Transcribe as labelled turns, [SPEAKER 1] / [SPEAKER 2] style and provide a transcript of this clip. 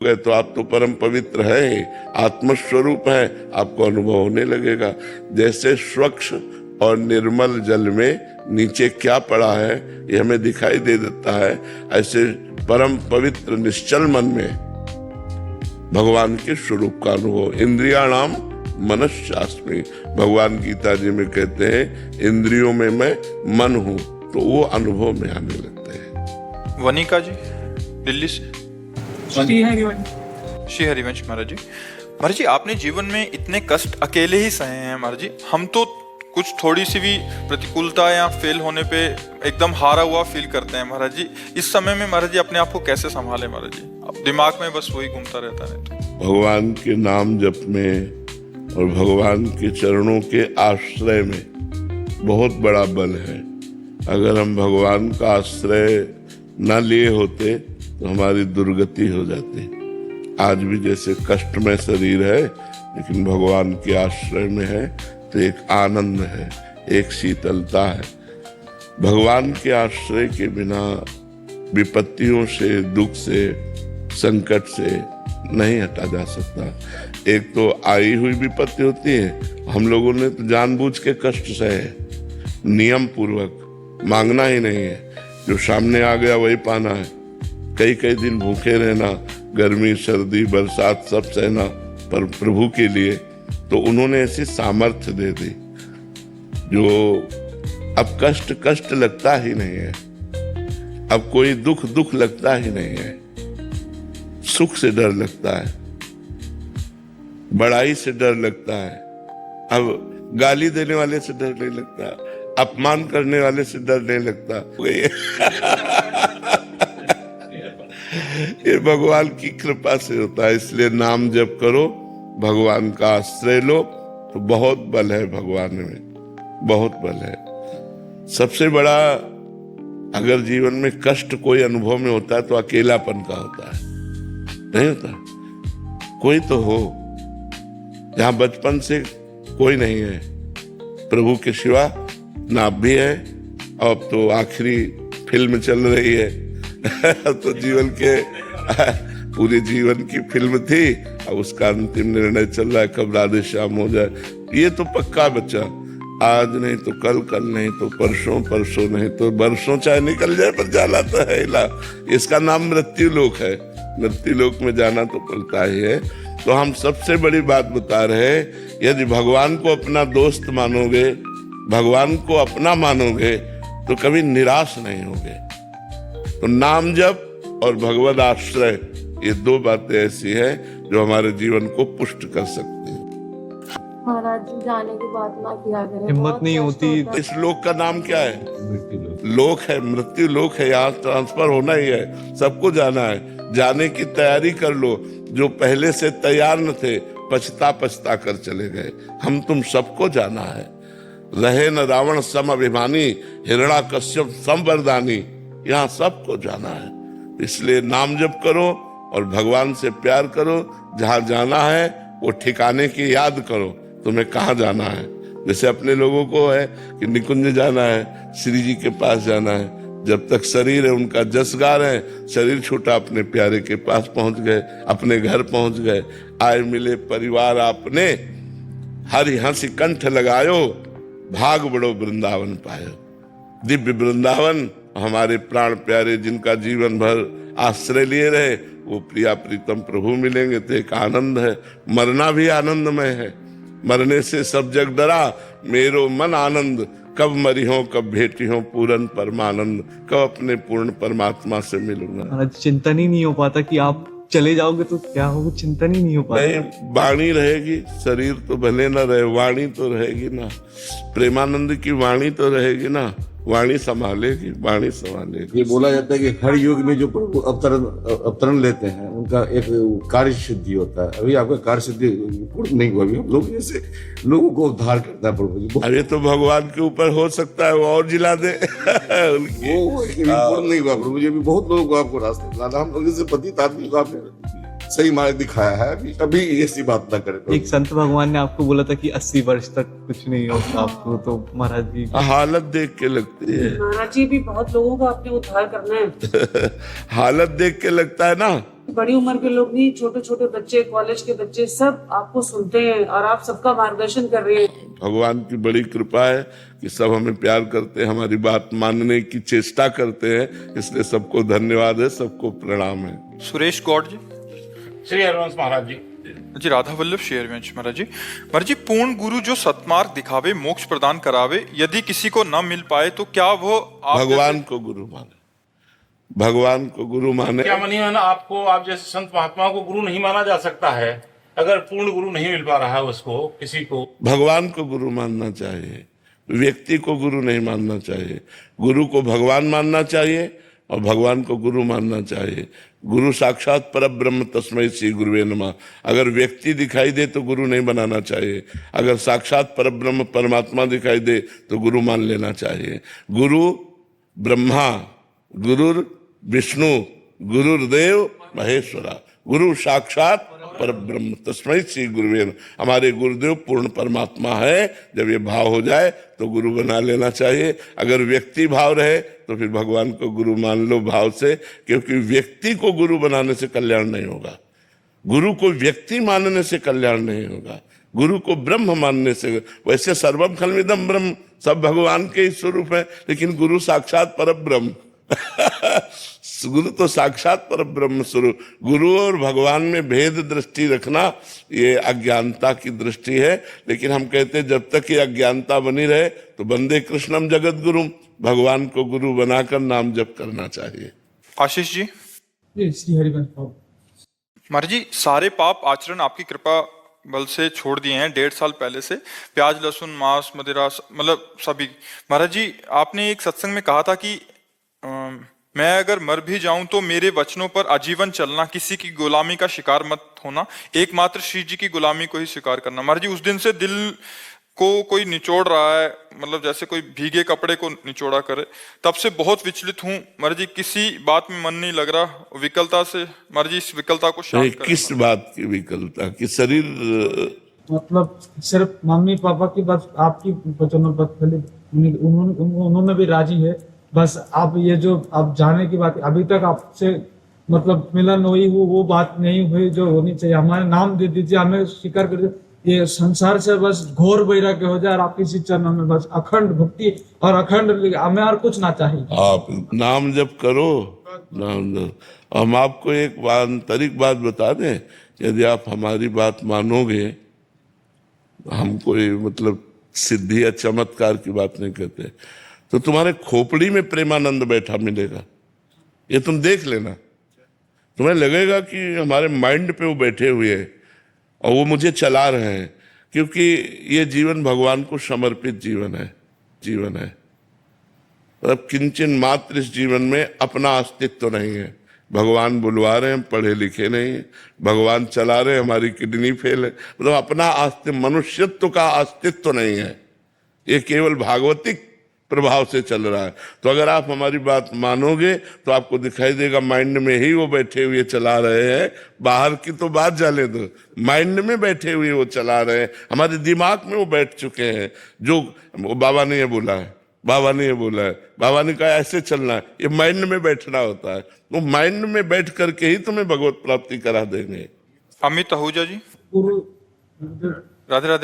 [SPEAKER 1] गए तो आप तो परम पवित्र है, आत्मस्वरूप है, आपको अनुभव होने लगेगा। जैसे स्वच्छ और निर्मल जल में नीचे क्या पड़ा है ये हमें दिखाई दे देता है, ऐसे परम पवित्र निश्चल मन में भगवान के स्वरूप का अनुभव। इंद्रियाणाम मनश्चास्मि, भगवान गीता जी में कहते हैं इंद्रियों में मैं मन हूं, तो वो अनुभव में आने लगते हैं।
[SPEAKER 2] वनिका जी दिल्ली से।
[SPEAKER 3] श्री हरिवंश महाराज जी। महाराज जी, आपने जीवन में इतने कष्ट अकेले ही सहे हैं महाराज जी। हम तो कुछ थोड़ी सी भी प्रतिकूलता या फेल होने पे एकदम हारा हुआ फील करते हैं महाराज जी। इस समय में महाराज जी अपने आप को कैसे संभाले महाराज जी? अब दिमाग में बस वही घूमता रहता है। तो
[SPEAKER 1] भगवान के नाम जप में और भगवान के चरणों के आश्रय में बहुत बड़ा बल है। अगर हम भगवान का आश्रय न लिए होते तो हमारी दुर्गति हो जाती। आज भी जैसे कष्टमय शरीर है, लेकिन भगवान के आश्रय में है तो एक आनंद है, एक शीतलता है। भगवान के आश्रय के बिना विपत्तियों से, दुख से, संकट से नहीं हटा जा सकता। एक तो आई हुई विपत्ति होती है, हम लोगों ने तो जानबूझ के कष्ट सहे, नियम पूर्वक मांगना ही नहीं है, जो सामने आ गया वही पाना है। कई कई दिन भूखे रहना, गर्मी सर्दी बरसात सब सहना, पर प्रभु के लिए तो उन्होंने ऐसी सामर्थ्य दे दी जो अब कष्ट कष्ट लगता ही नहीं है, अब कोई दुख दुख लगता ही नहीं है। सुख से डर लगता है, बड़ाई से डर लगता है, अब गाली देने वाले से डर नहीं लगता, अपमान करने वाले से डर नहीं लगता। ये भगवान की कृपा से होता है। इसलिए नाम जप करो, भगवान का आश्रय लो, तो बहुत बल है भगवान में, बहुत बल है। सबसे बड़ा अगर जीवन में कष्ट कोई अनुभव में होता है तो अकेलापन का होता है, नहीं होता? कोई तो हो जहां बचपन से कोई नहीं है, प्रभु के सिवा ना आप भी है। अब तो आखिरी फिल्म चल रही है तो जीवन के पूरे जीवन की फिल्म थी, अब उसका अंतिम निर्णय चल रहा है कब राधे श्याम हो जाए। ये तो पक्का बच्चा, आज नहीं तो कल, कल नहीं तो परसों, परसों नहीं तो बरसों चाहे निकल जाए, पर जाना तो है ला। इसका नाम मृत्यु लोक है, मृत्यु लोक में जाना तो पड़ता ही है। तो हम सबसे बड़ी बात बता रहे हैं, यदि भगवान को अपना दोस्त मानोगे, भगवान को अपना मानोगे, तो कभी निराश नहीं होगे। तो नाम जप और भगवद आश्रय, ये दो बातें ऐसी है जो हमारे जीवन को पुष्ट कर सकती हैं।
[SPEAKER 4] महाराज जी जाने की बात ना किया करें,
[SPEAKER 5] हिम्मत नहीं होती।
[SPEAKER 1] इस लोक का नाम क्या है? लोक है, मृत्यु लोक है, यहाँ ट्रांसफर होना ही है, सबको जाना है। जाने की तैयारी कर लो। जो पहले से तैयार न थे, पछता पछता कर चले गए। हम तुम सबको जाना है। रहे न रावण सम अभिमानी, हिरण्याकश्यप सम वरदानी, यहाँ सबको जाना है। इसलिए नाम जप करो और भगवान से प्यार करो। जहां जाना है वो ठिकाने की याद करो, तुम्हें कहाँ जाना है। जैसे अपने लोगों को है कि निकुंज जाना है, श्री जी के पास जाना है। जब तक शरीर है उनका जस गा रहे हैं, शरीर छूटा अपने प्यारे के पास पहुंच गए, अपने घर पहुंच गए। आए मिले परिवार आपने, हरि हंसी कंठ लगायो, भाग बड़ो वृंदावन पायो। दिव्य वृंदावन, हमारे प्राण प्यारे जिनका जीवन भर आश्रय लिए रहे, वो प्रिया प्रीतम प्रभु मिलेंगे तो एक आनंद है। मरना भी आनंदमय है, मरने से सब जग डरा, मेरो मन आनंद, कब मरी हो कब भेटी हो पूर्ण परमानंद, कब अपने पूर्ण परमात्मा से मिलूंगा।
[SPEAKER 5] चिंतन ही नहीं हो पाता कि आप चले जाओगे तो क्या होगा, चिंतन ही नहीं हो पाता।
[SPEAKER 1] नहीं, वाणी रहेगी, शरीर तो भले ना रहे, वाणी तो रहेगी ना। प्रेमानंद की वाणी तो रहेगी ना, वाणी संभालेगी, वाणी संभालेगी।
[SPEAKER 6] ये बोला जाता है कि हर युग में जो प्रभु अवतरण लेते हैं उनका एक कार्य सिद्धि होता है। अभी आपका कार्य सिद्धि पूर्ण नहीं हुआ, अभी हम लोग जैसे लोगों को उद्धार करता है प्रभु।
[SPEAKER 1] अब ये तो भगवान के ऊपर हो सकता है, वो और जिला दे।
[SPEAKER 6] वो पूर्ण नहीं हुआ प्रभु जी। अभी बहुत लोगों को आपको रास्ते दिलाना, हम लोग जैसे पतित आदमी को आपने सही मार्ग दिखाया है। अभी ऐसी बात ना करें तो।
[SPEAKER 5] एक संत भगवान ने आपको बोला था कि 80 वर्ष तक कुछ नहीं होगा आपको, तो महाराज जी
[SPEAKER 1] हालत देख के लगती है।
[SPEAKER 7] महाराज जी भी बहुत लोगों का अपने उद्धार करना है।
[SPEAKER 1] हालत देख के लगता है ना।
[SPEAKER 7] बड़ी उम्र के लोग नहीं, छोटे छोटे बच्चे, कॉलेज के बच्चे सब आपको सुनते हैं और आप सबका मार्गदर्शन कर रहे हैं।
[SPEAKER 1] भगवान की बड़ी कृपा है कि सब हमें प्यार करते हैं, हमारी बात मानने की चेष्टा करते हैं, इसलिए सबको धन्यवाद है, सबको प्रणाम है।
[SPEAKER 3] सुरेश गौड़ जी।
[SPEAKER 8] श्री हरिवंश महाराज जी।
[SPEAKER 3] जी राधा वल्लभ श्री हरिवंश महाराज जी। महाराज जी, पूर्ण गुरु जो सत्मार्ग दिखावे, मोक्ष प्रदान करावे, यदि किसी को न मिल पाए तो क्या वो
[SPEAKER 1] भगवान को गुरु माने, भगवान को गुरु माने।
[SPEAKER 8] क्या मानिए ना, आपको आप जैसे संत महात्माओं को गुरु नहीं माना जा सकता है अगर पूर्ण गुरु नहीं मिल पा रहा है उसको, किसी को।
[SPEAKER 1] भगवान को गुरु मानना चाहिए, व्यक्ति को गुरु नहीं मानना चाहिए। गुरु को भगवान मानना चाहिए और भगवान को गुरु मानना चाहिए। गुरु साक्षात परब्रह्म तस्मै श्री गुरुवे नमः। अगर व्यक्ति दिखाई दे तो गुरु नहीं बनाना चाहिए, अगर साक्षात परब्रह्म परमात्मा दिखाई दे तो गुरु मान लेना चाहिए। गुरु ब्रह्मा, गुरुर विष्णु, गुरुर्देव महेश्वरा, गुरु साक्षात परब्रह्म तस्मै श्री गुरुवे नमः। हमारे गुरुदेव पूर्ण परमात्मा है। जब ये भाव हो जाए तो गुरु बना लेना चाहिए। अगर व्यक्ति भाव रहे तो फिर भगवान को गुरु मान लो भाव से, क्योंकि व्यक्ति को गुरु बनाने से कल्याण नहीं होगा, गुरु को व्यक्ति मानने से कल्याण नहीं होगा, गुरु को ब्रह्म मानने से। वैसे सर्वम खल्विदम ब्रह्म, सब भगवान के ही स्वरूप है, लेकिन गुरु साक्षात परब्रह्म गुरु तो साक्षात परब्रह्म स्वरूप। गुरु और भगवान में भेद दृष्टि रखना ये अज्ञानता की दृष्टि है। लेकिन हम कहते हैं जब तक ये अज्ञानता बनी रहे तो बंदे कृष्णम जगत गुरु, भगवान को गुरु बनाकर नाम जप करना चाहिए।
[SPEAKER 3] आशीष जी।
[SPEAKER 9] श्री हरिवंश
[SPEAKER 3] महाराज जी, सारे पाप आचरण आपकी कृपा बल से छोड़ दिए हैं 1.5 साल पहले से। प्याज, लहसुन, मांस, मदिरा, मतलब सभी। महाराज जी, आपने एक सत्संग में कहा था कि मैं अगर मर भी जाऊं तो मेरे वचनों पर आजीवन चलना, किसी की गुलामी का शिकार मत होना, एकमात्र श्री जी की गुलामी को ही स्वीकार करना। महाराज जी, उस दिन से दिल को कोई निचोड़ रहा है, मतलब जैसे कोई भीगे कपड़े को निचोड़ा करे, तब से बहुत विचलित हूँ। महाराज जी, किसी बात में मन नहीं लग रहा, विकलता से। महाराज जी, इस विकलता को शांत करें।
[SPEAKER 1] किस बात की विकलता? कि शरीर,
[SPEAKER 9] मतलब सिर्फ मम्मी पापा की बात, आपकी वचनों पर उन्होंने भी राजी है। बस आप ये जो आप जाने की बात, अभी तक आपसे मतलब मिलन हुई वो बात नहीं हुई जो होनी चाहिए। हमारे नाम दे दीजिए, हमें स्वीकार कर दीजिए, ये संसार से बस घोर वैराग्य हो जाए और आपकी इसी चरणों में बस अखंड भक्ति और अखंड, हमें और कुछ ना चाहिए।
[SPEAKER 1] आप नाम जप करो, नाम जप। हम आपको एक आंतरिक बात बता दें, यदि आप हमारी बात मानोगे, हम कोई मतलब सिद्धि या चमत्कार की बात नहीं कहते, तो तुम्हारे खोपड़ी में प्रेमानंद बैठा मिलेगा। ये तुम देख लेना, तुम्हें लगेगा कि हमारे माइंड पे वो बैठे हुए हैं और वो मुझे चला रहे हैं, क्योंकि ये जीवन भगवान को समर्पित जीवन है। मतलब किंचन मात्र इस जीवन में अपना अस्तित्व नहीं है। भगवान बुलवा रहे हैं, पढ़े लिखे नहीं है, भगवान चला रहे हैं, हमारी किडनी फेल है, मतलब अपना अस्तित्व, मनुष्यत्व का अस्तित्व नहीं है। ये केवल भागवतिक प्रभाव से चल रहा है। तो अगर आप हमारी बात मानोगे तो आपको दिखाई देगा माइंड में ही वो बैठे हुए चला रहे हैं। बाहर की तो बात जाने दो, माइंड में बैठे हुए वो चला रहे हैं, हमारे दिमाग में वो बैठ चुके हैं। जो बाबा ने ये बोला है, बाबा ने ये बोला है, बाबा ने कहा ऐसे चलना है, ये माइंड में बैठना होता है। तो माइंड में बैठ करके ही तुम्हें भगवत प्राप्ति करा देंगे।
[SPEAKER 3] अमित आहूजा जी। राधे राधे।